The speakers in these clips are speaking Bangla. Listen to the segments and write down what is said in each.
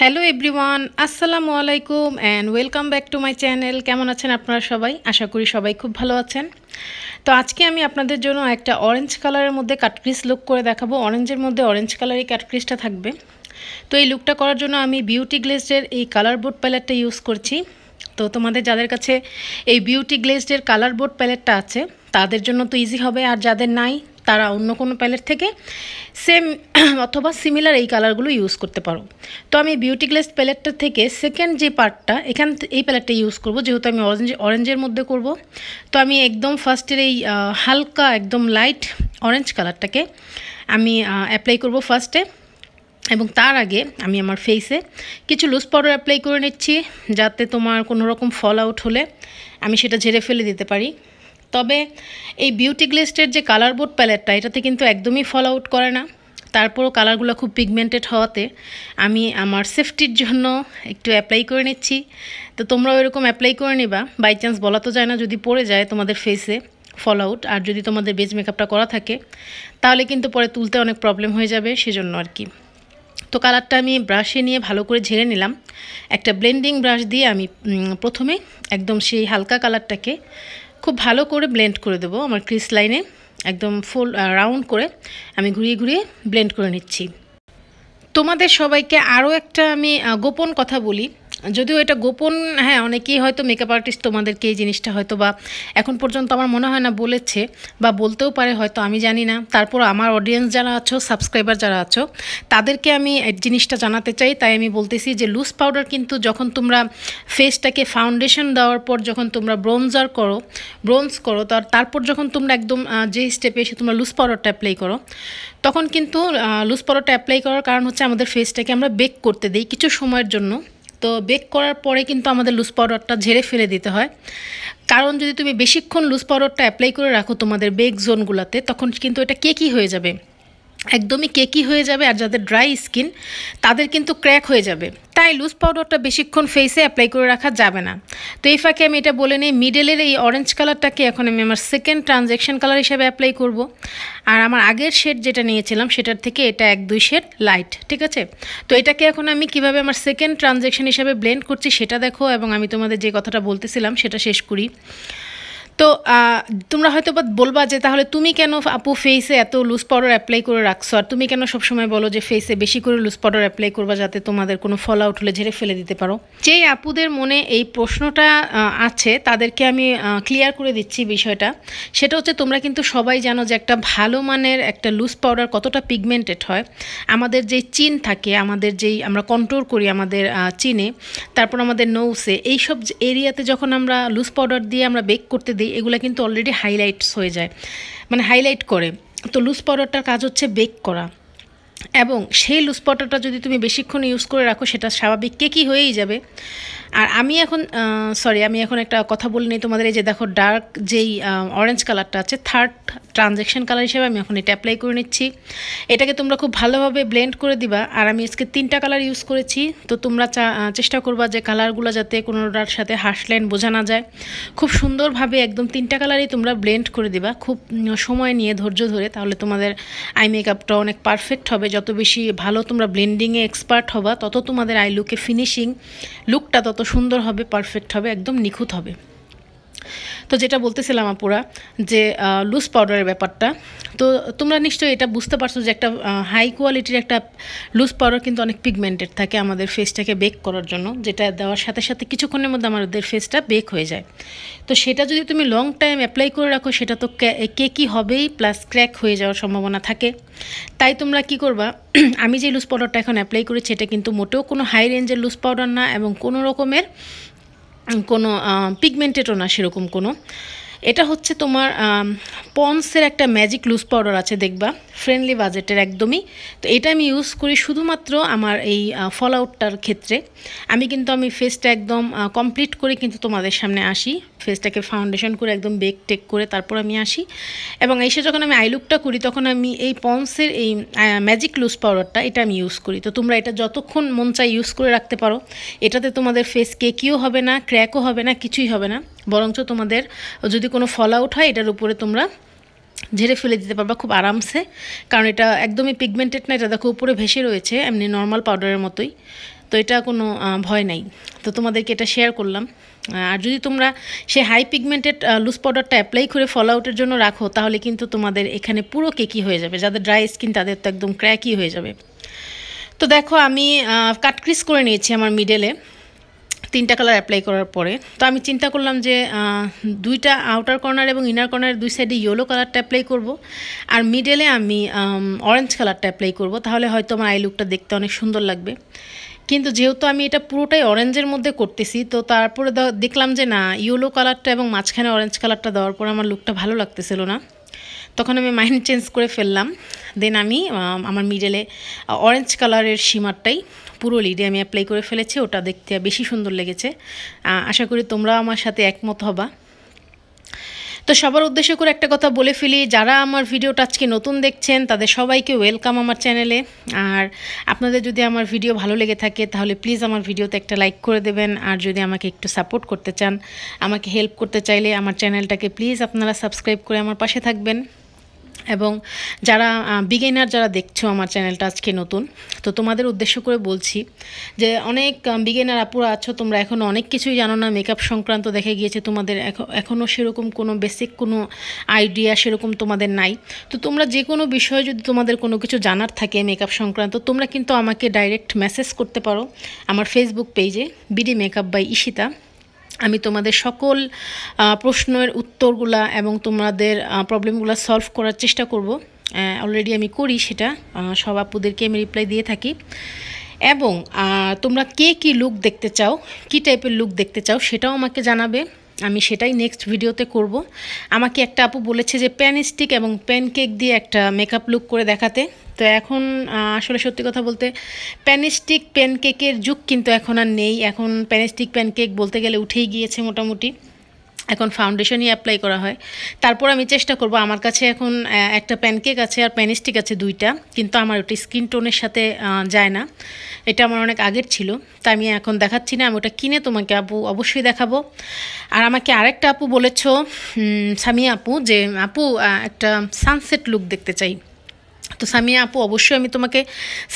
হ্যালো এভরিওয়ান, আসসালামু আলাইকুম and welcome back to my channel. কেমন আছেন আপনারা সবাই? আশা করি সবাই খুব ভালো আছেন। তো আজকে আমি আপনাদের জন্য একটা অরেঞ্জ কালারের মধ্যে কাটক্রিস লুক করে দেখাবো। অরেঞ্জের মধ্যে অরেঞ্জ কালারই কাটক্রিসটা থাকবে। তো এই লুকটা করার জন্য আমি বিউটি গ্লেজের এই কালার বোর্ড প্যালেটটা ইউজ করছি। তো তোমাদের যাদের কাছে এই বিউটি গ্লেজের কালার বোর্ড প্যালেটটা আছে তাদের জন্য তো ইজি হবে, আর যাদের নাই তারা অন্য কোনো প্যালেট থেকে সেম অথবা সিমিলার এই কালারগুলো ইউজ করতে পারো। তো আমি বিউটি গ্লেজ প্যালেটটা থেকে সেকেন্ড যে পার্টটা এই প্যালেটটা ইউজ করব, যেহেতু আমি অরেঞ্জের মধ্যে করব। তো আমি একদম ফার্স্টের এই হালকা একদম লাইট অরেঞ্জ কালারটাকে আমি অ্যাপ্লাই করব ফার্স্টে, এবং তার আগে আমি আমার ফেসে কিছু লুজ পাউডার অ্যাপ্লাই করে নিচ্ছি, যাতে তোমার কোনো রকম ফল আউট হলে আমি সেটা ঝেড়ে ফেলে দিতে পারি। তবে এই বিউটি গ্লেজের যে কালার বোর্ড প্যালেটটা, এটাতে কিন্তু একদমই ফল আউট করে না। তারপরও কালারগুলো খুব পিগমেন্টেড হওয়াতে আমি আমার সেফটির জন্য একটু অ্যাপ্লাই করে নিচ্ছি। তো তোমরাও এরকম অ্যাপ্লাই করে নিবা, বাই চান্স বলা তো যায় না, যদি পড়ে যায় তোমাদের ফেসে ফল আউট, আর যদি তোমাদের বেজ মেকআপটা করা থাকে তাহলে কিন্তু পরে তুলতে অনেক প্রবলেম হয়ে যাবে, সেজন্য আর কি। তো কালারটা আমি ব্রাশে নিয়ে ভালো করে ঝেড়ে নিলাম। একটা ব্লেন্ডিং ব্রাশ দিয়ে আমি প্রথমে একদম সেই হালকা কালারটাকে খুব ভালো করে ব্লেন্ড করে দেবো আমার ক্রিস লাইনে, একদম ফুল রাউন্ড করে আমি ঘুরিয়ে ঘুরিয়ে ব্লেন্ড করে নিচ্ছি। তোমাদের সবাইকে আরও একটা আমি গোপন কথা বলি, যদিও এটা গোপন, হ্যাঁ অনেকেই হয়তো মেকআপ আর্টিস্ট তোমাদেরকে এই জিনিসটা হয়তো বা এখন পর্যন্ত আমার মনে হয় না বলেছে, বা বলতেও পারে হয়তো, আমি জানি না। তারপর আমার অডিয়েন্স যারা আছো, সাবস্ক্রাইবার যারা আছো, তাদেরকে আমি এই জিনিসটা জানাতে চাই, তাই আমি বলতেছি যে লুজ পাউডার কিন্তু যখন তোমরা ফেসটাকে ফাউন্ডেশন দেওয়ার পর যখন তোমরা ব্রোঞ্জ করো তারপর যখন তোমরা একদম যে স্টেপে এসে তোমরা লুজ পাউডারটা অ্যাপ্লাই করো, তখন কিন্তু লুজ পাউডারটা অ্যাপ্লাই করার কারণ হচ্ছে আমাদের ফেসটাকে আমরা বেক করতে দিই কিছু সময়ের জন্য। তো বেক করার পরে কিন্তু আমাদের লুজ পাউডারটা ঝেড়ে ফেলে দিতে হয়, কারণ যদি তুমি বেশিক্ষণ লুজ পাউডারটা অ্যাপ্লাই করে রাখো তোমাদের বেক জোনগুলোতে, তখন কিন্তু এটা কেকি হয়ে যাবে, একদমই কেকি হয়ে যাবে। আর যাদের ড্রাই স্কিন তাদের কিন্তু ক্র্যাক হয়ে যাবে, তাই লুজ পাউডারটা বেশিক্ষণ ফেসে অ্যাপ্লাই করে রাখা যাবে না। তো এই ফাঁকে আমি এটা বলে নিই, মিডলের এই অরেঞ্জ কালারটাকে এখন আমি আমার সেকেন্ড ট্রানজ্যাকশন কালার হিসেবে অ্যাপ্লাই করব। আর আমার আগের শেড যেটা নিয়েছিলাম সেটার থেকে এটা 1-2 শেড লাইট, ঠিক আছে? তো এটাকে এখন আমি কিভাবে আমার সেকেন্ড ট্রানজ্যাকশন হিসেবে ব্লেন্ড করছি সেটা দেখো, এবং আমি তোমাদের যে কথাটা বলতেছিলাম সেটা শেষ করি। তো তোমরা হয়তো বা বলবা যে তাহলে তুমি কেন আপু ফেসে এত লুজ পাউডার অ্যাপ্লাই করে রাখছো, আর তুমি কেন সবসময় বলো যে ফেসে বেশি করে লুজ পাউডার অ্যাপ্লাই করবা যাতে তোমাদের কোনো ফল আউট হলে ঝেড়ে ফেলে দিতে পারো। যেই আপুদের মনে এই প্রশ্নটা আছে তাদেরকে আমি ক্লিয়ার করে দিচ্ছি বিষয়টা। সেটা হচ্ছে, তোমরা কিন্তু সবাই জানো যে একটা ভালো মানের একটা লুজ পাউডার কতটা পিগমেন্টেড হয়। আমাদের যেই চিন থাকে, আমাদের যেই আমরা কন্ট্রোল করি আমাদের চিনে, তারপর আমাদের নোসে, এইসব এরিয়াতে যখন আমরা লুজ পাউডার দিয়ে আমরা বেক করতে দিই, এগুলো কিন্তু অলরেডি হাইলাইটস হয়ে যায়, মানে হাইলাইট করে। তো লুজ পাউডারটার কাজ হচ্ছে বেক করা, এবং সেই লুজ পাউডারটা যদি তুমি বেশিক্ষণ ইউজ করে রাখো সেটা স্বাভাবিক কেকি হয়েই যাবে। আর আমি এখন একটা কথা বলে নিই তোমাদের। এই যে দেখো, ডার্ক যেই অরেঞ্জ কালারটা আছে, থার্ড ট্রানজ্যাকশন কালার হিসেবে আমি এখন এটা অ্যাপ্লাই করে নিচ্ছি। এটাকে তোমরা খুব ভালোভাবে ব্লেন্ড করে দিবা। আর আমি আজকে 3টা কালার ইউজ করেছি, তো তোমরা চেষ্টা করবা যে কালারগুলো যাতে কোনোটার সাথে হার্শলাইন বোঝা না যায়, খুব সুন্দরভাবে একদম 3টা কালারই তোমরা ব্লেন্ড করে দিবা, খুব সময় নিয়ে ধৈর্য ধরে। তাহলে তোমাদের আই মেকআপটা অনেক পারফেক্ট হবে। যত বেশি ভালো তোমরা ব্লেন্ডিংয়ে এক্সপার্ট হবা, তত তোমাদের আই লুকের ফিনিশিং লুকটা তত সুন্দর হবে, পারফেক্ট হবে, একদম নিখুঁত হবে। তো যেটা বলতেছিলাম আপুরা, যে লুজ পাউডারের ব্যাপারটা, তো তোমরা নিশ্চয়ই এটা বুঝতে পারছো যে একটা হাই কোয়ালিটির একটা লুজ পাউডার কিন্তু অনেক পিগমেন্টেড থাকে আমাদের ফেসটাকে বেক করার জন্য, যেটা দেওয়ার সাথে সাথে কিছুক্ষণের মধ্যে আমাদের ফেসটা বেক হয়ে যায়। তো সেটা যদি তুমি লং টাইম অ্যাপ্লাই করে রাখো, সেটা তো কেকি হবেই, প্লাস ক্র্যাক হয়ে যাওয়ার সম্ভাবনা থাকে। তাই তোমরা কি করবা, আমি যে লুজ পাউডারটা এখন অ্যাপ্লাই করেছি এটা কিন্তু মোটেও কোনো হাই রেঞ্জের লুজ পাউডার না, এবং কোনো রকমের কোনো পিগমেন্টেডও না সেরকম কোনো। এটা হচ্ছে তোমার পন্সের একটা ম্যাজিক লুজ পাউডার আছে, দেখবা ফ্রেন্ডলি বাজেটের একদমই। তো এটা আমি ইউজ করি শুধুমাত্র আমার এই ফল আউটটার ক্ষেত্রে। আমি ফেসটা একদম কমপ্লিট করে কিন্তু তোমাদের সামনে আসি, ফেসটাকে ফাউন্ডেশন করে একদম বেক টেক করে তারপর আমি আসি, এবং এসে যখন আমি আইলুকটা করি তখন আমি এই পন্সের এই ম্যাজিক লুজ পাউডারটা এটা আমি ইউজ করি। তো তোমরা এটা যতক্ষণ মন চাই ইউজ করে রাখতে পারো। এটাতে তোমাদের ফেস কেকিও হবে না, ক্র্যাকও হবে না, কিছুই হবে না, বরঞ্চ তোমাদের যদি কোনো ফল আউট হয় এটার উপরে তোমরা ঝেড়ে ফেলে দিতে পারবা খুব আরামসে, কারণ এটা একদমই পিগমেন্টেড না। এটা দেখো উপরে ভেসে রয়েছে এমনি নর্মাল পাউডারের মতোই। তো এটা কোনো ভয় নাই। তো তোমাদেরকে এটা শেয়ার করলাম। আর যদি তোমরা সেই হাই পিগমেন্টেড লুজ পাউডারটা অ্যাপ্লাই করে ফল আউটের জন্য রাখো, তাহলে কিন্তু তোমাদের এখানে পুরো কেকি হয়ে যাবে। যাদের ড্রাই স্কিন তাদের তো একদম ক্র্যাকি হয়ে যাবে। তো দেখো আমি কাট ক্রিজ করে নিয়েছি আমার মিডলে 3টা কালার অ্যাপ্লাই করার পরে। তো আমি চিন্তা করলাম যে 2টা আউটার কর্নার এবং ইনার কর্নারের 2 সাইডে ইয়েলো কালারটা অ্যাপ্লাই করব, আর মিডলে আমি অরেঞ্জ কালারটা অ্যাপ্লাই করব। তাহলে হয়তো আমার আই লুকটা দেখতে অনেক সুন্দর লাগবে। কিন্তু যেহেতু আমি এটা পুরোটাই অরেঞ্জের মধ্যে করতেছি, তো তারপরে দেখলাম যে না, ইয়েলো কালারটা এবং মাঝখানে অরেঞ্জ কালারটা দেওয়ার পর আমার লুকটা ভালো লাগতেছিল না। তখন আমি মাইন্ড চেঞ্জ করে ফেললাম। দেন আমি আমার মিডলে অরেঞ্জ কালারের শিমারটাই পুরো লিডে আমি অ্যাপ্লাই করে ফেলেছি। ওটা দেখতে বেশি সুন্দর লেগেছে। আশা করি তোমরা আমার সাথে একমত হবা। তো সবার উদ্দেশ্য করে একটা কথা বলে ফেলি, যারা আমার ভিডিওটা আজকে নতুন দেখছেন তাদের সবাইকে ওয়েলকাম আমার চ্যানেলে। আর আপনাদের যদি আমার ভিডিও ভালো লেগে থাকে তাহলে প্লিজ আমার ভিডিওতে একটা লাইক করে দেবেন। আর যদি আমাকে একটু সাপোর্ট করতে চান, আমাকে হেল্প করতে চাইলে আমার চ্যানেলটাকে প্লিজ আপনারা সাবস্ক্রাইব করে আমার পাশে থাকবেন। এবং যারা বিগিনার যারা দেখছো আমার চ্যানেলটা আজকে নতুন, তো তোমাদের উদ্দেশ্য করে বলছি যে অনেক বিগিনার আপুরা আছো, তোমরা এখনও অনেক কিছুই জানো না মেকআপ সংক্রান্ত। দেখে গিয়েছে তোমাদের এখনও সেরকম কোনো বেসিক কোনো আইডিয়া সেরকম তোমাদের নাই। তো তোমরা যে কোনো বিষয়ে যদি তোমাদের কোনো কিছু জানার থাকে মেকআপ সংক্রান্ত, তোমরা কিন্তু আমাকে ডাইরেক্ট মেসেজ করতে পারো আমার ফেসবুক পেজে বিডি মেকআপ বাই ঈশিতা। আমি তোমাদের সকল প্রশ্নের উত্তরগুলা এবং তোমাদের প্রবলেমগুলো সলভ করার চেষ্টা করব। অলরেডি আমি করি সেটা, সব আপুদেরকে আমি রিপ্লাই দিয়ে থাকি। এবং তোমরা কে কী লুক দেখতে চাও, কী টাইপের লুক দেখতে চাও সেটাও আমাকে জানাবে। আমি সেটাই নেক্সট ভিডিওতে করব। আমাকে একটা আপু বলেছে যে প্যান স্টিক এবং প্যানকেক দিয়ে একটা মেকআপ লুক করে দেখাতে। তো এখন আসলে সত্যি কথা বলতে প্যানস্টিক প্যানকেকের যুগ কিন্তু এখন আর নেই। এখন প্যানস্টিক প্যানকেক বলতে গেলে উঠেই গিয়েছে মোটামুটি। এখন ফাউন্ডেশনই অ্যাপ্লাই করা হয়। তারপর আমি চেষ্টা করব, আমার কাছে এখন একটা প্যানকেক আছে আর প্যানস্টিক আছে 2টা, কিন্তু আমার ওটা স্কিন টোনের সাথে যায় না। এটা আমার অনেক আগের ছিল, তাই আমি এখন দেখাচ্ছি না। আমি ওটা কিনে তোমাকে আপু অবশ্যই দেখাবো। আর আমাকে আরেকটা আপু বলেছ, সামিয়া আপু, যে আপু একটা সানসেট লুক দেখতে চাই। তো সামিয়া আপু, অবশ্যই আমি তোমাকে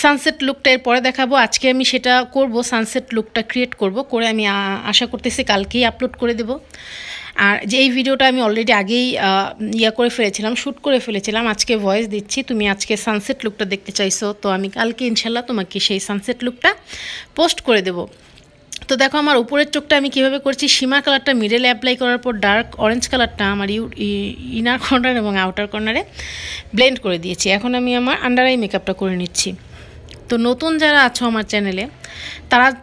সানসেট লুকটা এর পরে দেখাবো। আজকে আমি সেটা করব, সানসেট লুকটা ক্রিয়েট করব, করে আমি আশা করতেছি কালকেই আপলোড করে দেব। আর যে এই ভিডিওটা আমি অলরেডি আগেই করে ফেলেছিলাম, শ্যুট করে ফেলেছিলাম, আজকে ভয়েস দিচ্ছি। তুমি আজকে সানসেট লুকটা দেখতে চাইছো, তো আমি কালকে ইনশাল্লাহ তোমাকে সেই সানসেট লুকটা পোস্ট করে দেব। তো দেখো আমার উপরের চোখটা আমি কীভাবে করছি। শিমার কালারটা মিডলে অ্যাপ্লাই করার পর ডার্ক অরেঞ্জ কালারটা আমার ইনার কর্নার এবং আউটার কর্নারে ব্লেন্ড করে দিয়েছি। এখন আমি আমার আন্ডার আই মেকআপটা করে নিচ্ছি। তো নতুন যারা আছো আমার চ্যানেলে,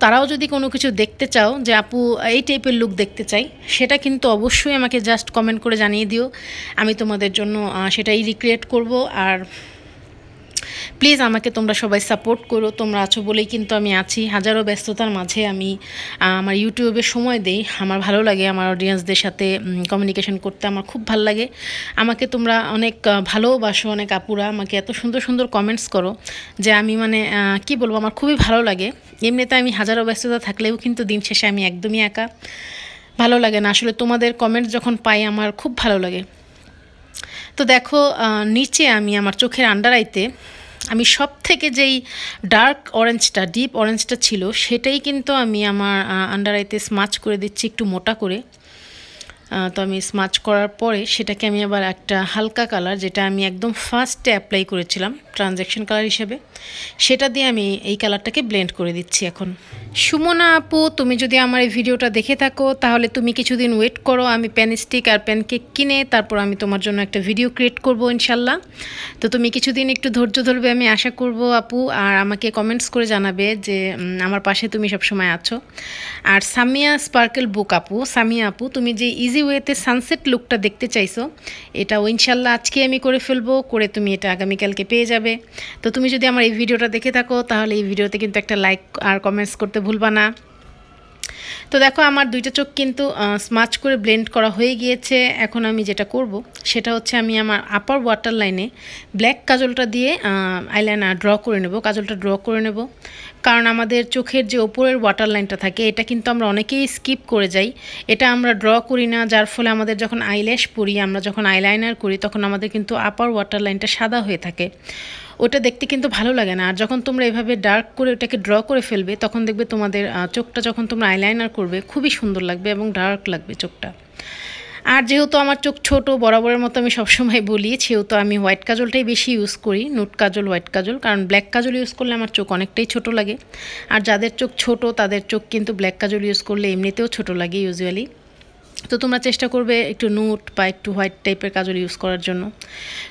তারাও যদি কোনো কিছু দেখতে চাও যে আপু এই টাইপের লুক দেখতে চাই, সেটা কিন্তু অবশ্যই আমাকে জাস্ট কমেন্ট করে জানিয়ে দিও। আমি তোমাদের জন্য সেটাই রিক্রিয়েট করব। আর প্লিজ আমাকে তোমরা সবাই সাপোর্ট করো। তোমরা আছো বলেই কিন্তু আমি আছি। হাজারো ব্যস্ততার মাঝে আমি আমার ইউটিউবে সময় দেই। আমার ভালো লাগে আমার অডিয়েন্সদের সাথে কমিউনিকেশন করতে, আমার খুব ভালো লাগে। আমাকে তোমরা অনেক ভালোবাসো, অনেক আপুরা আমাকে এত সুন্দর সুন্দর কমেন্টস করো যে আমি কি বলবো, আমার খুবই ভালো লাগে। এমনিতে আমি হাজারো ব্যস্ততা থাকলেও কিন্তু দিন শেষে আমি একদমই একা, ভালো লাগে না আসলে। তোমাদের কমেন্টস যখন পাই আমার খুব ভালো লাগে। তো দেখো নিচে আমি আমার চোখের আন্ডার আইতে আমি সব থেকে যেই ডার্ক অরেঞ্জটা, ডিপ অরেঞ্জটা ছিল, সেটাই কিন্তু আমি আমার আন্ডার আইতে স্মাচ করে দিচ্ছি একটু মোটা করে। তো আমি স্মাচ করার পরে সেটাকে আমি আবার একটা হালকা কালার, যেটা আমি একদম ফার্স্টে অ্যাপ্লাই করেছিলাম ট্রানজ্যাকশন কালার হিসেবে, সেটা দিয়ে আমি এই কালারটাকে ব্লেন্ড করে দিচ্ছি। এখন সুমনা আপু, তুমি যদি আমার এই ভিডিওটা দেখে থাকো তাহলে তুমি কিছুদিন ওয়েট করো। আমি প্যানস্টিক আর প্যানকেক কিনে তারপর আমি তোমার জন্য একটা ভিডিও ক্রিয়েট করব ইনশাল্লাহ। তো তুমি কিছুদিন একটু ধৈর্য ধরবে, আমি আশা করব আপু। আর আমাকে কমেন্টস করে জানাবে যে আমার পাশে তুমি সবসময় আছো। আর সামিয়া স্পার্কেল বুক আপু, সামিয়া আপু, তুমি যে ইজি ওয়েতে সানসেট লুকটা দেখতে চাইছো, এটাও ইনশাল্লাহ আজকে আমি করে ফেলবো, করে তুমি এটা আগামীকালকে পেয়ে যাবে। তো তুমি যদি আমার এই ভিডিওটা দেখে থাকো তাহলে এই ভিডিওতে কিন্তু একটা লাইক আর কমেন্টস করতে ভুলবা না। তো দেখো আমার দুইটা চোখ কিন্তু স্মাচ করে ব্লেন্ড করা হয়ে গিয়েছে। এখন আমি যেটা করব সেটা হচ্ছে আমি আমার আপার ওয়াটার লাইনে ব্ল্যাক কাজলটা দিয়ে আইলাইনার ড্র করে নেব, কাজলটা ড্র করে নেব। কারণ আমাদের চোখের যে ওপরের ওয়াটার লাইনটা থাকে এটা কিন্তু আমরা অনেকেই স্কিপ করে যাই, এটা আমরা ড্র করি না, যার ফলে আমাদের যখন আইল্যাশ পরি, আমরা যখন আইলাইনার করি তখন আমাদের কিন্তু আপার ওয়াটার লাইনটা সাদা হয়ে থাকে, ওটা দেখতে কিন্তু ভালো লাগে না। আর যখন তোমরা এভাবে ডার্ক করে ওটাকে ড্র করে ফেলবে তখন দেখবে তোমাদের চোখটা যখন তোমরা আইলাইনার করবে খুবই সুন্দর লাগবে এবং ডার্ক লাগবে চোখটা। আর যেহেতু আমার চোখ ছোট বরাবরের মতো আমি সবসময় বলি, সেহেতু আমি হোয়াইট কাজলটাই বেশি ইউজ করি, নুট কাজল, হোয়াইট কাজল। কারণ ব্ল্যাক কাজল ইউজ করলে আমার চোখ অনেকটাই ছোট লাগে, আর যাদের চোখ ছোট তাদের চোখ কিন্তু ব্ল্যাক কাজল ইউজ করলে এমনিতেও ছোট লাগে ইউজুয়ালি। তো তোমরা চেষ্টা করবে একটু নুট বা একটু হোয়াইট টাইপের কাজল ইউজ করার জন্য।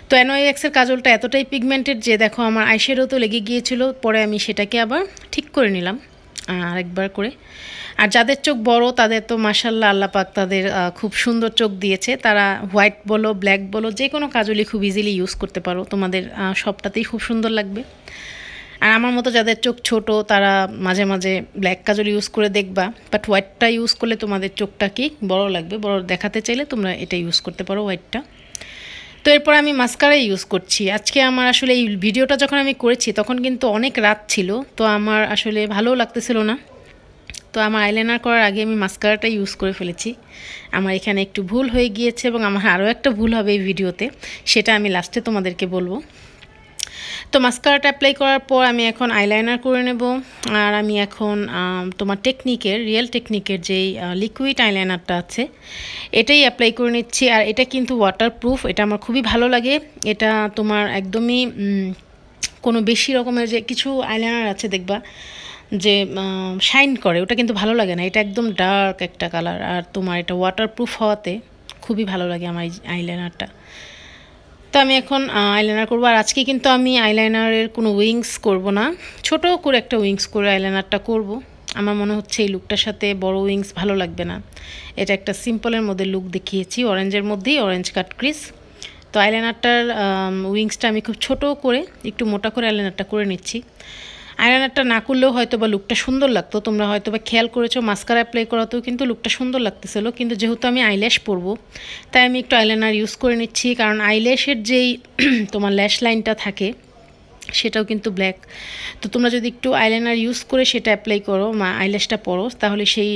তো NYXের কাজলটা এতটাই পিগমেন্টেড যে দেখো আমার আইশ্যাডো তো লেগে গিয়েছিল, পরে আমি সেটাকে আবার ঠিক করে নিলাম আরেকবার করে। আর যাদের চোখ বড় তাদের তো মাশাআল্লাহ আল্লাহ পাক তাদের খুব সুন্দর চোখ দিয়েছে, তারা হোয়াইট বলো ব্ল্যাক বলো যে কোনো কাজলই খুব ইজিলি ইউজ করতে পারো, তোমাদের সবটাতেই খুব সুন্দর লাগবে। আর আমার মতো যাদের চোখ ছোট তারা মাঝে মাঝে ব্ল্যাক কাজল ইউজ করে দেখবা, বাট হোয়াইটটা ইউজ করলে তোমাদের চোখটা কি বড় লাগবে, বড় দেখাতে চাইলে তোমরা এটা ইউজ করতে পারো হোয়াইটটা। তো এরপর আমি মাস্কারা ইউজ করছি। আজকে আমার আসলে এই ভিডিওটা যখন আমি করেছি তখন কিন্তু অনেক রাত ছিল, তো আমার আসলে ভালোও লাগতেছিল না, তো আমার আইলাইনার করার আগে আমি মাস্কারাটা ইউজ করে ফেলেছি। আমার এখানে একটু ভুল হয়ে গিয়েছে এবং আমার আরও একটা ভুল হবে এই ভিডিওতে, সেটা আমি লাস্টে তোমাদেরকে বলবো। তো মাস্কারাটা অ্যাপ্লাই করার পর আমি এখন আইলাইনার করে নেব। আর আমি এখন তোমার রিয়েল টেকনিকের যেই লিকুইড আইলাইনারটা আছে এটাই অ্যাপ্লাই করে নিচ্ছি। আর এটা কিন্তু ওয়াটারপ্রুফ, এটা আমার খুবই ভালো লাগে। এটা তোমার একদমই কোনো বেশি রকমের যে কিছু আইলাইনার আছে দেখবা যে শাইন করে, ওটা কিন্তু ভালো লাগে না, এটা একদম ডার্ক একটা কালার। আর তোমার এটা ওয়াটারপ্রুফ হওয়াতে খুবই ভালো লাগে আমার এই আইলাইনারটা। তো আমি এখন আইলাইনার করবো। আর আজকে কিন্তু আমি আইলাইনারের কোনো উইংস করব না, ছোট করে একটা উইংস করে আইলাইনারটা করব। আমার মনে হচ্ছে এই লুকটার সাথে বড় উইংস ভালো লাগবে না, এটা একটা সিম্পলের মধ্যে লুক দেখিয়েছি, অরেঞ্জের মধ্যেই, অরেঞ্জ কাট ক্রিস। তো আইলাইনারটার উইংসটা আমি খুব ছোট করে একটু মোটা করে আইলাইনারটা করে নিচ্ছি। আইলাইনারটা না করলেও হয়তো বা লুকটা সুন্দর লাগতো, তোমরা হয়তো বা খেয়াল করেছো মাস্কারা অ্যাপ্লাই করাতেও কিন্তু লুকটা সুন্দর লাগতেছিল, কিন্তু যেহেতু আমি আইল্যাশ পরবো তাই আমি একটু আইলাইনার ইউজ করে নিচ্ছি। কারণ আইল্যাশের যেই তোমার ল্যাশ লাইনটা থাকে সেটাও কিন্তু ব্ল্যাক, তো তোমরা যদি একটু আইলাইনার ইউজ করে সেটা অ্যাপ্লাই করো, আইল্যাশটা পরো, তাহলে সেই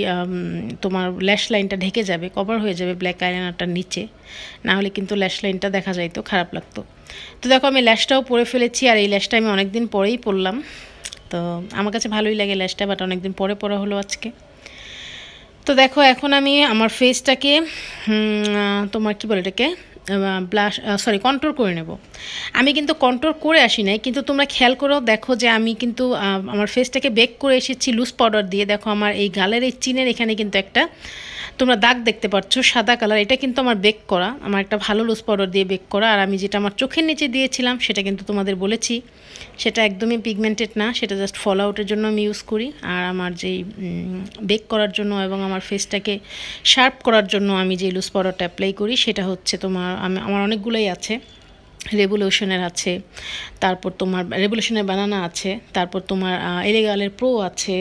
তোমার ল্যাশ লাইনটা ঢেকে যাবে, কভার হয়ে যাবে ব্ল্যাক আইলাইনারটার নিচে, না হলে কিন্তু ল্যাশ লাইনটা দেখা যাইতো, খারাপ লাগতো। তো দেখো আমি ল্যাশটাও পরে ফেলেছি, আর এই ল্যাশটা আমি অনেক দিন পরেই পরলাম, তো আমার কাছে ভালোই লাগে ল্যাশটা, বাট অনেকদিন পরে পরা হলো আজকে। তো দেখো এখন আমি আমার ফেসটাকে তোমার কি বলে এটাকে কন্ট্রোল করে নেব। আমি কিন্তু কন্ট্রোল করে আসি নাই, কিন্তু তোমরা খেয়াল করো দেখো যে আমি কিন্তু আমার ফেসটাকে বেক করে এসেছি লুজ পাউডার দিয়ে। দেখো আমার এই গালের এই চিনের এখানে কিন্তু একটা তোমরা দাগ দেখতে পাচ্ছ সাদা কালার, এটা কিন্তু আমার বেক করা, আমার একটা ভালো লুজ পাউডার দিয়ে বেক করা। আর আমি যেটা আমার চোখের নিচে দিয়েছিলাম সেটা কিন্তু তোমাদের বলেছি সেটা একদমই পিগমেন্টেড না, সেটা জাস্ট ফল আউটের জন্য আমি ইউজ করি। আর আমার যেই বেক করার জন্য এবং আমার ফেসটাকে শার্প করার জন্য আমি যে লুজ পাউডারটা অ্যাপ্লাই করি সেটা হচ্ছে তোমার আমার অনেকগুলোই আছে, রেভলিউশনের আছে, তারপর তোমার রেভলিউশনের বানানা আছে, তারপর তোমার এলেগালের প্রো আছে,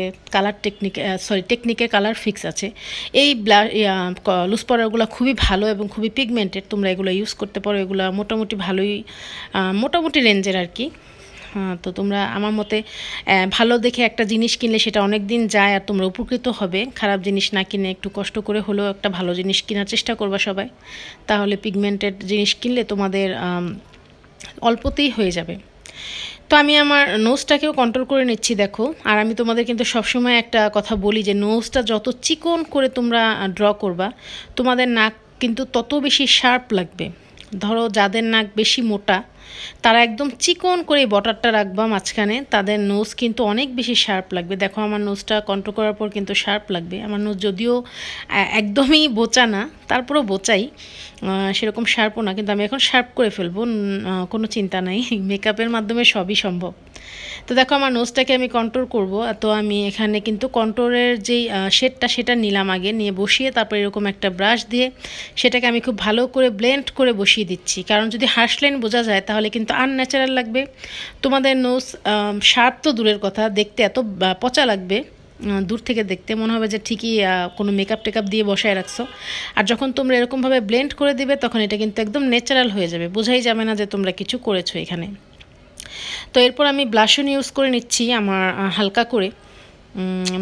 টেকনিকের কালার ফিক্স আছে। এই লুজ পাউডারগুলো খুবই ভালো এবং খুবই পিগমেন্টেড, তোমরা এগুলো ইউজ করতে পারো, এগুলো মোটামুটি ভালোই মোটামুটি রেঞ্জের আর কি। তো তোমরা আমার মতে ভালো দেখে একটা জিনিস কিনলে সেটা অনেক দিন যায় আর তোমরা উপকৃত হবে, খারাপ জিনিস না কিনে একটু কষ্ট করে হলেও একটা ভালো জিনিস কেনার চেষ্টা করবা সবাই, তাহলে পিগমেন্টেড জিনিস কিনলে তোমাদের অল্পতেই হয়ে যাবে। তো আমি আমার নোজটাকেও কন্ট্রোল করে নিচ্ছি দেখো। আর আমি তোমাদের কিন্তু সবসময় একটা কথা বলি যে নোজটা যত চিকন করে তোমরা ড্র করবা তোমাদের নাক কিন্তু তত বেশি শার্প লাগবে। ধরো যাদের নাক বেশি মোটা তারা একদম চিকন করে বটারটা রাখবা মাঝখানে, তাদের নোজ কিন্তু অনেক বেশি শার্প লাগবে। দেখো আমার নোজটা কন্ট্রোল করার পর কিন্তু শার্প লাগবে। আমার নোজ যদিও একদমই বোচা না, তারপরেও বোচাই, সেরকম শার্পও না, কিন্তু আমি এখন শার্প করে ফেলবো, কোনো চিন্তা নাই, মেকআপের মাধ্যমে সবই সম্ভব। তো দেখো আমার নোজটাকে আমি কন্ট্রোল করব, তো আমি এখানে কিন্তু কন্ট্রোলের যেই শেডটা সেটা নিলাম আগে, নিয়ে বসিয়ে তারপর এরকম একটা ব্রাশ দিয়ে সেটাকে আমি খুব ভালো করে ব্লেন্ড করে বসিয়ে দিচ্ছি। কারণ যদি হার্শ লাইন বোঝা যায় তাহলে কিন্তু আনন্যাচারাল লাগবে, তোমাদের নোজ শার্প তো দূরের কথা, দেখতে এত পচা লাগবে দূর থেকে দেখতে মনে হবে যে ঠিকই কোনো মেকআপ টেকআপ দিয়ে বসায় রাখছো। আর যখন তোমরা এরকমভাবে ব্লেন্ড করে দিবে তখন এটা কিন্তু একদম ন্যাচারাল হয়ে যাবে, বোঝাই যাবে না যে তোমরা কিছু করেছো এখানে। তো এরপর আমি ব্লাশন ইউজ করে নিচ্ছি আমার হালকা করে,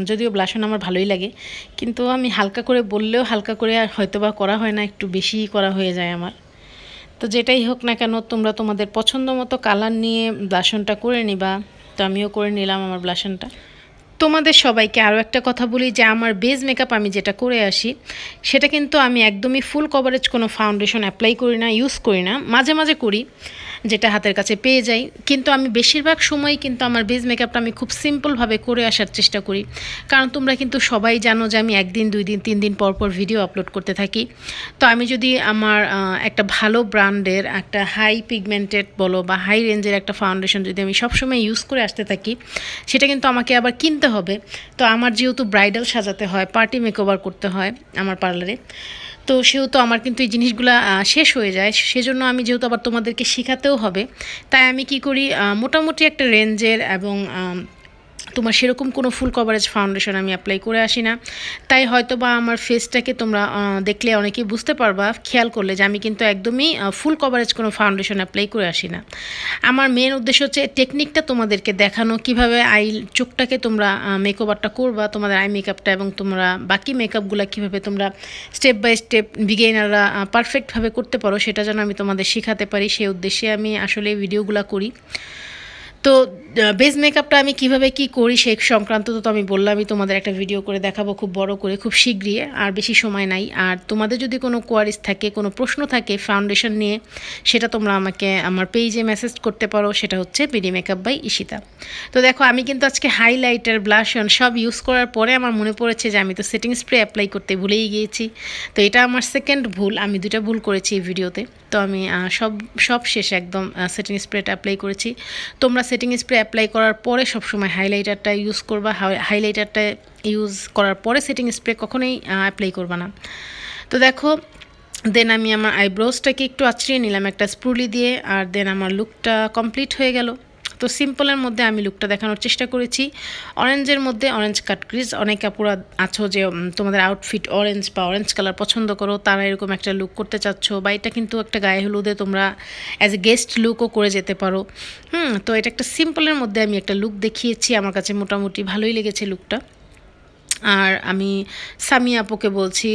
যদিও ব্লাশন আমার ভালোই লাগে, কিন্তু আমি হালকা করে বললেও হালকা করে হয়তো বা করা হয় না, একটু বেশিই করা হয়ে যায় আমার। তো যেটাই হোক না কেন তোমরা তোমাদের পছন্দ মতো কালার নিয়ে ব্লাশনটা করে নিবা। তো আমিও করে নিলাম আমার ব্লাশনটা। তোমাদের সবাইকে আরও একটা কথা বলি যে আমার বেস মেকআপ আমি যেটা করে আসি সেটা কিন্তু আমি একদমই ফুল কভারেজ কোনো ফাউন্ডেশন অ্যাপ্লাই করি না, ইউজ করি না, মাঝে মাঝে করি যেটা হাতের কাছে পেয়ে যাই। কিন্তু আমি বেশিরভাগ সময় কিন্তু আমার বেস মেকআপটা আমি খুব সিম্পলভাবে করে আসার চেষ্টা করি, কারণ তোমরা কিন্তু সবাই জানো যে আমি 1 দিন 2 দিন 3 দিন পর পর ভিডিও আপলোড করতে থাকি। তো আমি যদি আমার একটা ভালো ব্র্যান্ডের একটা হাই পিগমেন্টেড বলো বা হাই রেঞ্জের একটা ফাউন্ডেশন যদি আমি সবসময় ইউজ করে আসতে থাকি, সেটা কিন্তু আমাকে আবার কিনতে হবে। তো আমার যেহেতু ব্রাইডাল সাজাতে হয়, পার্টি মেকওভার করতে হয় আমার পার্লারে, তো সেহেতু আমার কিন্তু এই জিনিসগুলো শেষ হয়ে যায়। সেজন্য আমি যেহেতু আবার তোমাদেরকে শেখাতেও হবে, তাই আমি কি করি মোটামুটি একটা রেঞ্জের এবং তোমার সেরকম কোনো ফুল কভারেজ ফাউন্ডেশন আমি অ্যাপ্লাই করে আসি না। তাই হয়তো বা আমার ফেসটাকে তোমরা দেখলে অনেকেই বুঝতে পারবা খেয়াল করলে যে আমি কিন্তু একদমই ফুল কভারেজ কোনো ফাউন্ডেশন অ্যাপ্লাই করে আসি না। আমার মেন উদ্দেশ্য হচ্ছে টেকনিকটা তোমাদেরকে দেখানো, কিভাবে চোখটাকে তোমরা মেকওভারটা করবা, তোমাদের আই মেকআপটা, এবং তোমরা বাকি মেকআপগুলো কীভাবে তোমরা স্টেপ বাই স্টেপ বিগিনাররা পারফেক্টভাবে করতে পারো সেটা যেন আমি তোমাদের শেখাতে পারি, সেই উদ্দেশ্যে আমি আসলে ভিডিওগুলো করি। তো বেস মেকআপটা আমি কিভাবে কি করি সেই সংক্রান্ত তো আমি বললামই, তোমাদের একটা ভিডিও করে দেখাবো খুব বড় করে, খুব শীঘ্রই, আর বেশি সময় নাই। আর তোমাদের যদি কোনো কোয়ারিজ থাকে, কোনো প্রশ্ন থাকে ফাউন্ডেশন নিয়ে, সেটা তোমরা আমাকে আমার পেজে মেসেজ করতে পারো, সেটা হচ্ছে বিডি মেকআপ বাই ইশিতা। তো দেখো আমি কিন্তু আজকে হাইলাইটার ব্লাশন সব ইউজ করার পরে আমার মনে পড়েছে যে আমি তো সেটিং স্প্রে অ্যাপ্লাই করতে ভুলেই গিয়েছি। তো এটা আমার সেকেন্ড ভুল, আমি 2টা ভুল করেছি এই ভিডিওতে। তো আমি সব শেষে একদম সেটিং স্প্রেটা অ্যাপ্লাই করেছি। তোমরা সেটিং স্প্রে অ্যাপ্লাই করার পরে সবসময় হাইলাইটারটা ইউজ করবা, হাইলাইটারটা ইউজ করার পরে সেটিং স্প্রে কখনোই অ্যাপ্লাই করবা না। তো দেখো দেন আমি আমার আইব্রোজটাকে একটু আঁচড়িয়ে নিলাম একটা স্প্রুলি দিয়ে, আর দেন আমার লুকটা কমপ্লিট হয়ে গেল। তো সিম্পলের মধ্যে আমি লুকটা দেখানোর চেষ্টা করেছি। অরেঞ্জের মধ্যে অরেঞ্জ কাট ক্রিজ, অনেক আপুরা আছো যে তোমাদের আউটফিট অরেঞ্জ বা অরেঞ্জ কালার পছন্দ করো, তারা এরকম একটা লুক করতে চাচ্ছ, বা এটা কিন্তু একটা গায়ে হলুদে তোমরা অ্যাজ এ গেস্ট লুকও করে যেতে পারো। তো এটা একটা সিম্পলের মধ্যে আমি একটা লুক দেখিয়েছি, আমার কাছে মোটামুটি ভালোই লেগেছে লুকটা। আর আমি সামিয়া আপুকে বলছি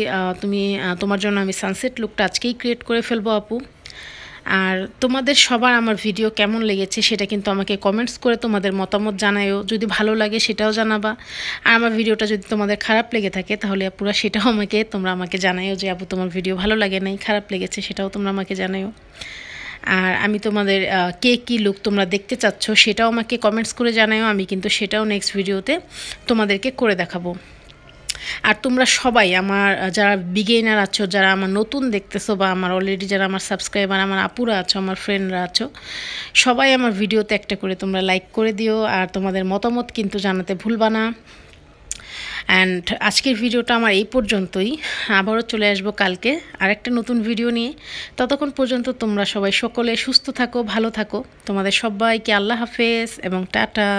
তোমার জন্য আমি সানসেট লুকটা আজকেই ক্রিয়েট করে ফেলবো আপু। আর তোমাদের সবার আমার ভিডিও কেমন লেগেছে সেটা কিন্তু আমাকে কমেন্টস করে তোমাদের মতামত জানায়ও, যদি ভালো লাগে সেটাও জানাবা। আর আমার ভিডিওটা যদি তোমাদের খারাপ লেগে থাকে তাহলে আপুরা সেটাও তোমরা আমাকে জানায়ও যে আপু তোমার ভিডিও ভালো লাগে নাই, খারাপ লেগেছে, সেটাও তোমরা আমাকে জানায়ও। আর আমি তোমাদের কী লুক তোমরা দেখতে চাচ্ছ সেটাও আমাকে কমেন্টস করে জানায়ও, আমি কিন্তু সেটাও নেক্সট ভিডিওতে তোমাদেরকে করে দেখাবো। আর তোমরা সবাই আমার যারা বিগিনার আছো, যারা আমার নতুন দেখতেছো, বা আমার অলরেডি যারা আমার সাবস্ক্রাইবার, আমার আপুরা আছো, আমার ফ্রেন্ডরা আছো, সবাই আমার ভিডিওতে একটা করে তোমরা লাইক করে দিও, আর তোমাদের মতামত কিন্তু জানাতে ভুলবা না। অ্যান্ড আজকের ভিডিওটা আমার এই পর্যন্তই, আবারও চলে আসবো কালকে আরেকটা নতুন ভিডিও নিয়ে। ততক্ষণ পর্যন্ত তোমরা সবাই সকলে সুস্থ থাকো, ভালো থাকো। তোমাদের সবাইকে আল্লাহ হাফেজ এবং টাটা।